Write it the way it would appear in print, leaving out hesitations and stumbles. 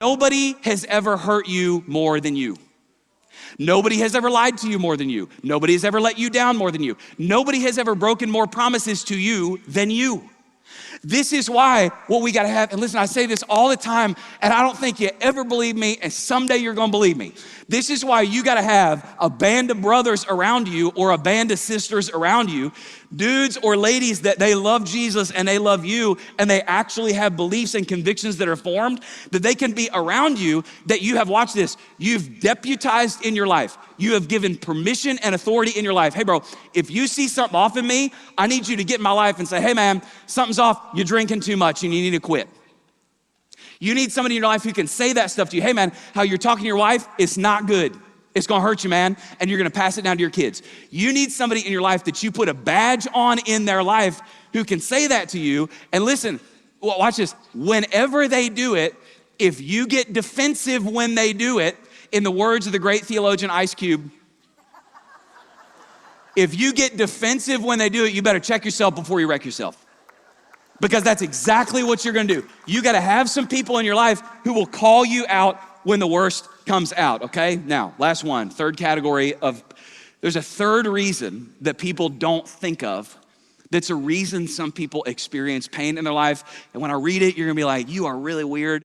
Nobody has ever hurt you more than you. Nobody has ever lied to you more than you. Nobody has ever let you down more than you. Nobody has ever broken more promises to you than you. This is why what we gotta have, and listen, I say this all the time, and I don't think you ever believe me, and someday you're gonna believe me. This is why you gotta have a band of brothers around you or a band of sisters around you, dudes or ladies that they love Jesus and they love you, and they actually have beliefs and convictions that are formed, that they can be around you, that you have, watch this, you've deputized in your life. You have given permission and authority in your life. Hey bro, if you see something off in me, I need you to get in my life and say, hey man, something's off, you're drinking too much and you need to quit. You need somebody in your life who can say that stuff to you. Hey man, how you're talking to your wife, it's not good. It's gonna hurt you, man, and you're gonna pass it down to your kids. You need somebody in your life that you put a badge on in their life who can say that to you. And listen, watch this, whenever they do it, if you get defensive when they do it, in the words of the great theologian Ice Cube, if you get defensive when they do it, you better check yourself before you wreck yourself. Because that's exactly what you're gonna do. You gotta have some people in your life who will call you out when the worst comes out, okay? Now, last one, third category of, there's a third reason that people don't think of that's a reason some people experience pain in their life. And when I read it, you're gonna be like, you are really weird.